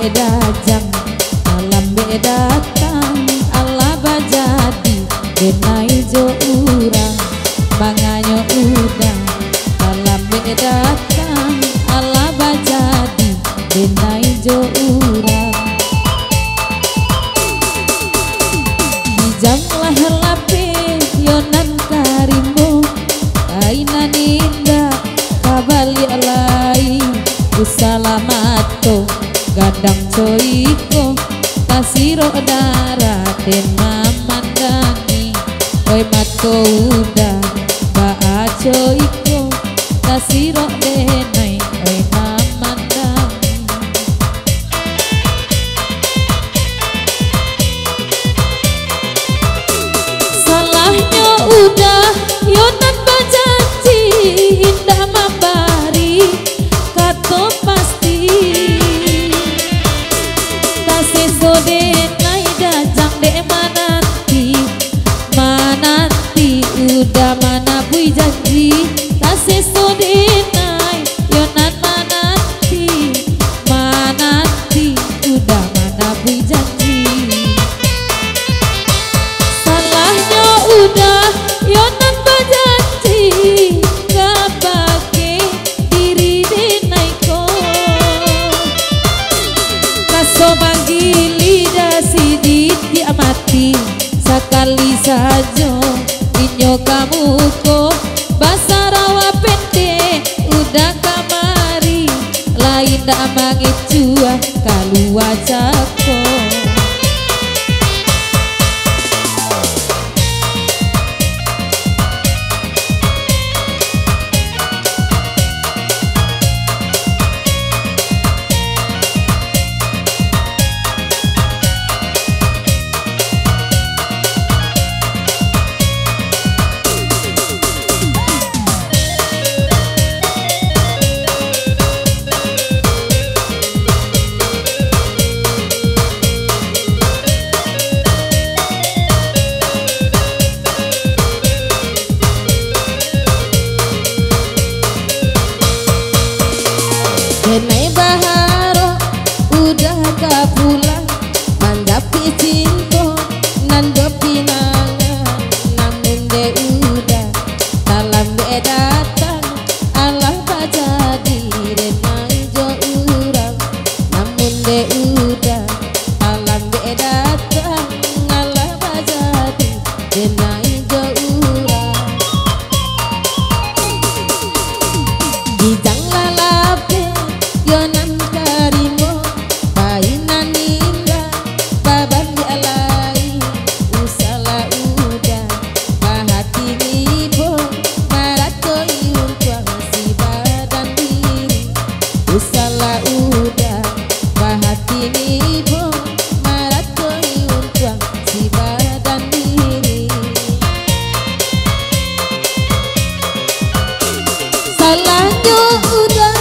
dajang alam datang Allah bajadi denai jo urang banganyo udang alam datang Allah bajadi denai jo urang dijanglah lape yonan karimbo ainan indah kabali alai usalamato gadang coiko kasiro darah den mamandani oi mato udah baa coiko kasiro denai oi mamandani salahnya udah yonan bajanji indah mambari kato pasti taseso denai dajang de mananti udah mana bui janji taseso denai yonan mananti udah mana bui janji salahnya udah yonan bajanji gak pake diri denai ko kaso manggili dasi diamati sekali saja inyo kamu ko basarawa pendek udah kamari lain dak mangicua kalu wajako denai baharo udah kapulang mandapi cinta nan pinangan namun de udah dalam de datang Allah bajadi denai jo urang namun de udah dalam de datang Allah bajadi denai jo urang dijanglah lape yonan karimo bainan indah baban dialai usala udah bahati nibo marato iuntuang si badan diri usala udah bahati nibo marato iuntuang si badan diri salahnya udah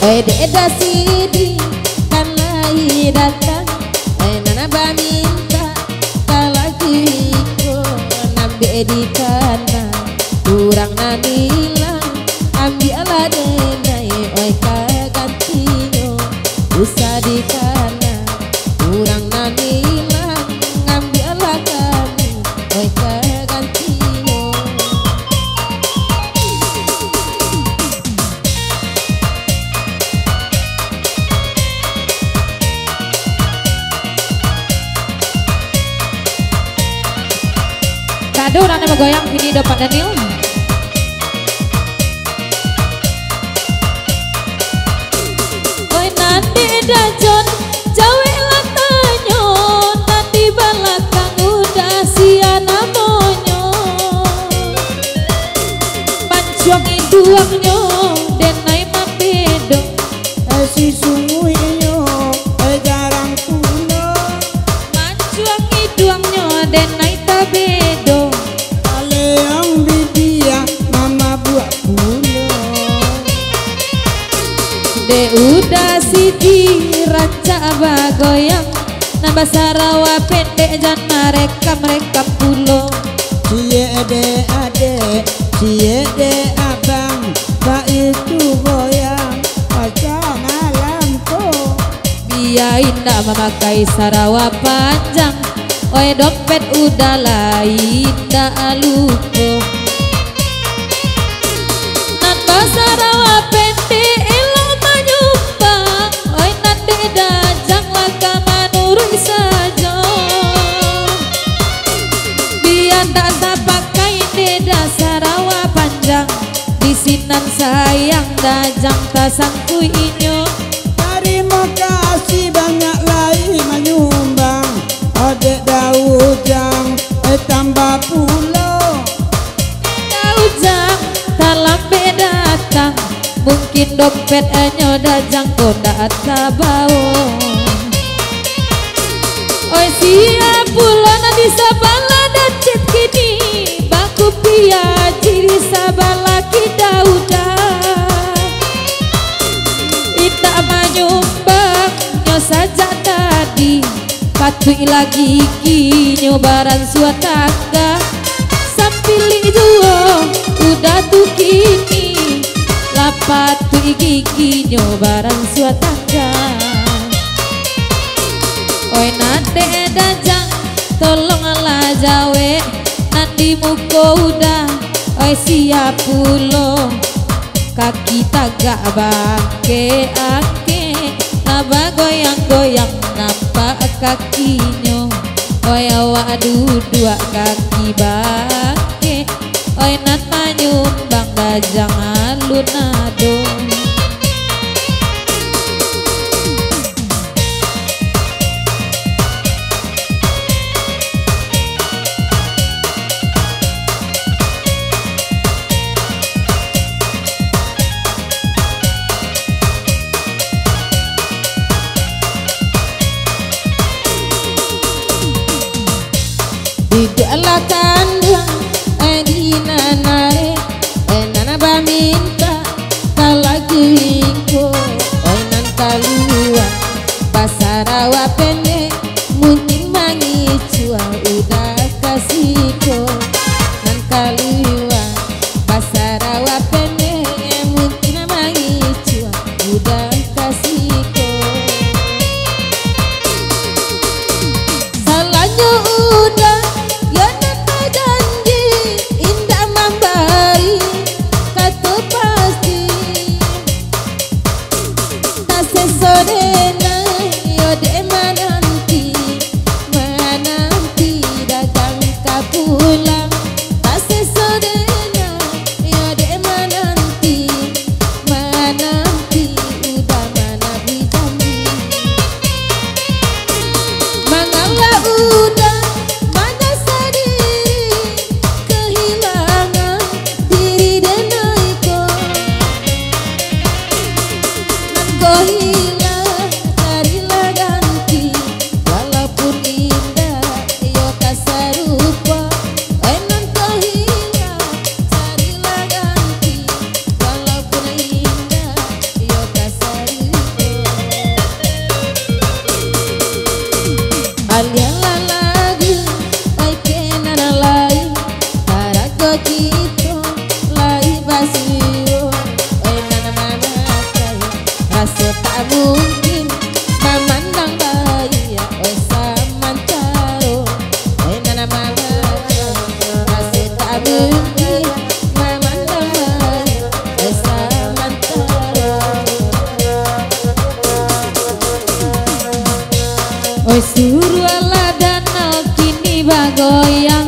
Eda sidi kan lai datang nana ba minta kalagi ko nambe di kana kurang nanila ambi ala denai oi kagantinyo usah di kana kurang nanila ambi ala kami oi kagantinyo Aduh, rane goyang ini depan Daniel. Oi nanti dajon jawe latanyo, nanti balakang udah siana monyo. Pancuang iduangnya denai mapedo. Si sungguhnya jarang puno. Pancuang iduangnya denai tabedo. Yang bidia mama buat puno. De udah sidi rancak bagoyang, nambah sarawa pendek jan mereka pulo. Cie de ade, cie de abang, tak itu goyang pasang alamku. Biain ndak memakai sarawa panjang, oi dompet udah lain ndak lupa. Nambah sarawa pendek elo menyumbang, oi nande dajang laka manurui saja. Biar ndak tak pakai deda sarawa panjang, di sinan sayang dajang tasangku inyo. Terima kasih banyak lain menyumbang. Adek Daujang tambah pulau. Daujang tak lambe datang, mungkin dompet enyo dajang kau ndak tabawo. Oi siap pulau nanti sabala dan cet kini, baku piaji di sabala kita udah. Ita menyumbang nyo saja tadi, patui lagi kinyo baran suataka. Sampili juo udah tuh kini, lapatui gigi nyo baran suataka. Oi nade dajang tolonglah jawe, nanti muko udah oi siap pulo. Kaki tagak bangke ake, naba goyang-goyang nampak kakinyo. Oi awak dua kaki bangke, oi nan manyumbang dajang alunado. Didaklah kandang di nanare, nana baminta kalagi ko. Nan kalua pasarawa pendek, mungkin mangi cua udah kasihko. Nan kalua pasarawa pendek, mungkin mangi cua udah kasihko. Salahnya udah ya nata janji, indah memberi kata pasti. Tak sesodena yode menanti dagang kapulang. Tak sesodena yode menanti udah mana janji. Mangalah udah mana sadiri, kehilangan diri denaiko. Nan ko hilang carilah ganti, walaupun indah yo kasarupa. Nan ko hilang carilah ganti, walaupun indah yo kasarupa. Alialah lagu baik kenana lain, tarago cito lai basio. Oi nana mamakai rasa tak mungkin memandang bayi, oi samantaro. Oi nana mamakai rasa tak mungkin memandang bayi, oi samantaro. Oi suruh ala danau kini bagoyang,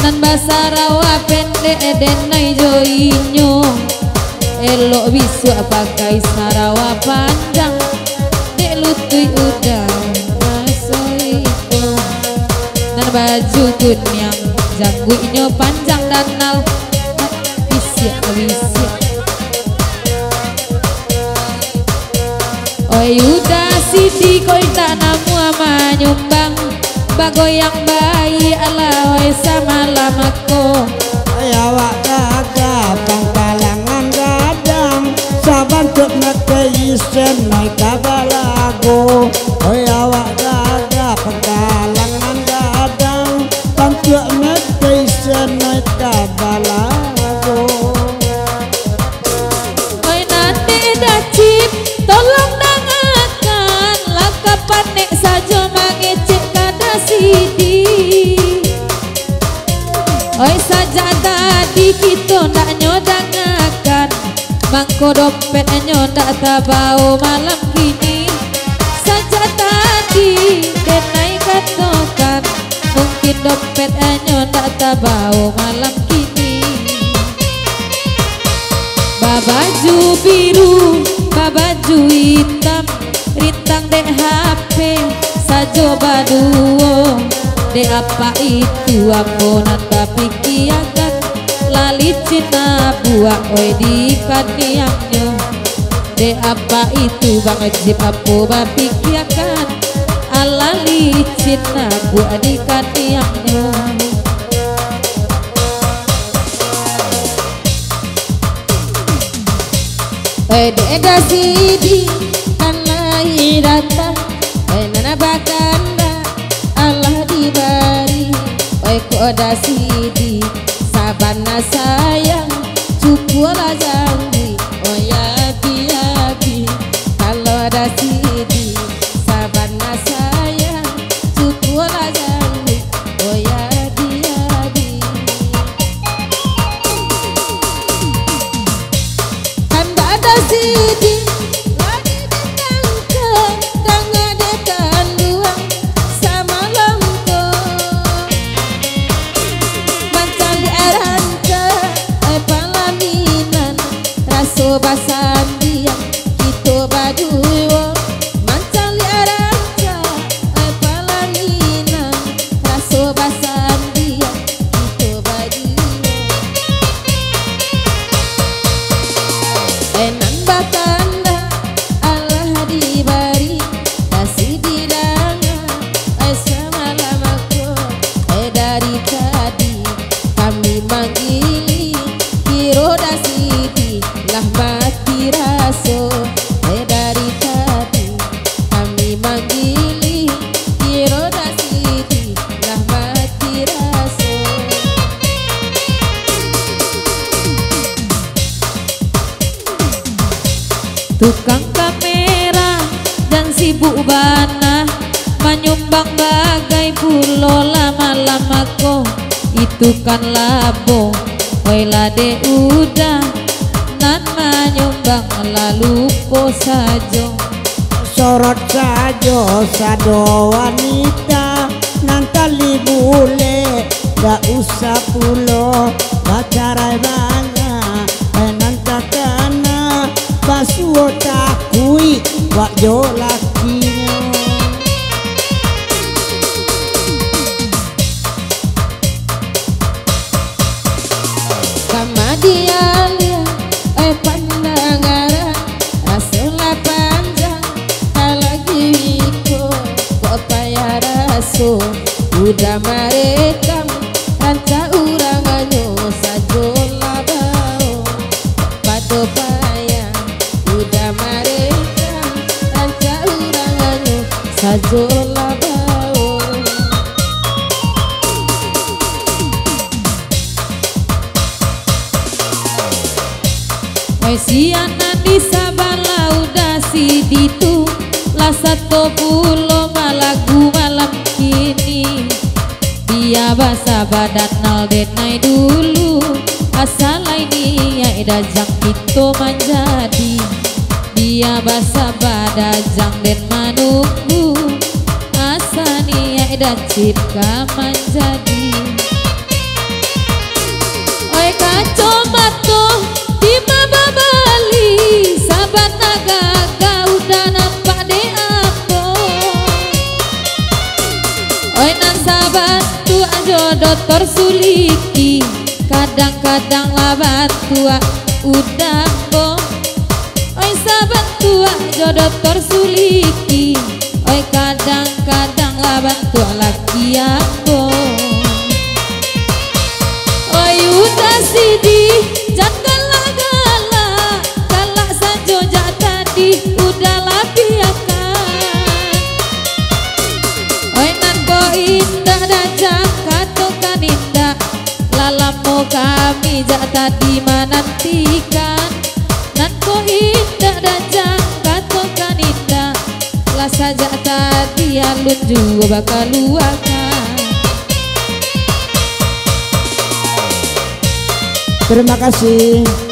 nan bas Sarawa pendek denai joinyo elok bisu pakai sarawa panjang dek lutui udah masoiko dan baju kunyang jangguinyo panjang dan nal bisik oi udah sidi koi tak namu ama nyumbang bagoyang bayi ala oi sama lamako awak gagah pangkalangan gadang saban tuk ngekeisen naik kabalago oi awak gagah pangkalangan gadang tuk ngekeisen naik kabalago oi nanti dacip tolong dangakan lakapan nek sajo mangecek kada sidi oi saja tadi kita ndak nyodangakan mangko dompet nyodak tabau malam kini saja tadi denai katokan mungkin dompet nyodak tabau malam kini babaju biru babaju hitam rintang dek HP sajo baduo dek apa itu ampunan tapi kiakan lali cina buah oi di kaniangnya dek apa itu bang jip apo bapi kiakan alali cina buah di kaniangnya dek dasidi kan lahi datang nana bakanda Allah dibari oi koda sidi sabana sayang cukulah janji oh ya biabi kalau ada sidi sabana sayang cukulah janji oh ya biabi kan ada sidi lagi ditangkap dan ngadekan luang sama lampu mancali aranca palaminan raso basandian kita baduo mancali aranca palaminan raso basandian kita baduo enan bakanda Allah dibari kasih didanga sama lamako dari tadi kami manggili kiroda sidi lah mati raso dari tadi kami manggili kiroda sidi lah mati raso tukang kamera dan sibuk bana menyumbang bagai pulau lama-lama ko itu kan labo woi lade udah nan menyumbang lalu po sajo sorot sajo sado wanita nantali bule gak usah pulo bacarai banga nantakana basuo takui wak jo lakinya Kamadialia pandangaran rasulah panjang kalagi wiko kok payah raso udah merekam ranca uranganyo sajo labao pado payah udah merekam ranca uranganyo sajo labao sianan di sabala udah siditu lah 10 malagu malam kini dia basa badan nal denai dulu asal ini ya dajang itu menjadi dia basa badajang den manunggu asani ya dacipka menjadi kacomato di mama Bali sahabat naga udah nampak de apa oi nan sahabat tua jodoh tersuliki kadang-kadang labat tua udah bo oi sahabat tua jodoh tersuliki oi kadang-kadang labat tua laki apa oi udah sidi jangan galak-galak galak saja jak tadi udah lapiakan oi nan ko indah dajak katokan indah lalamu kami jak tadi menantikan nan ko indah dajak katokan indah lah saja tadi alun juga bakal luakan. Terima kasih.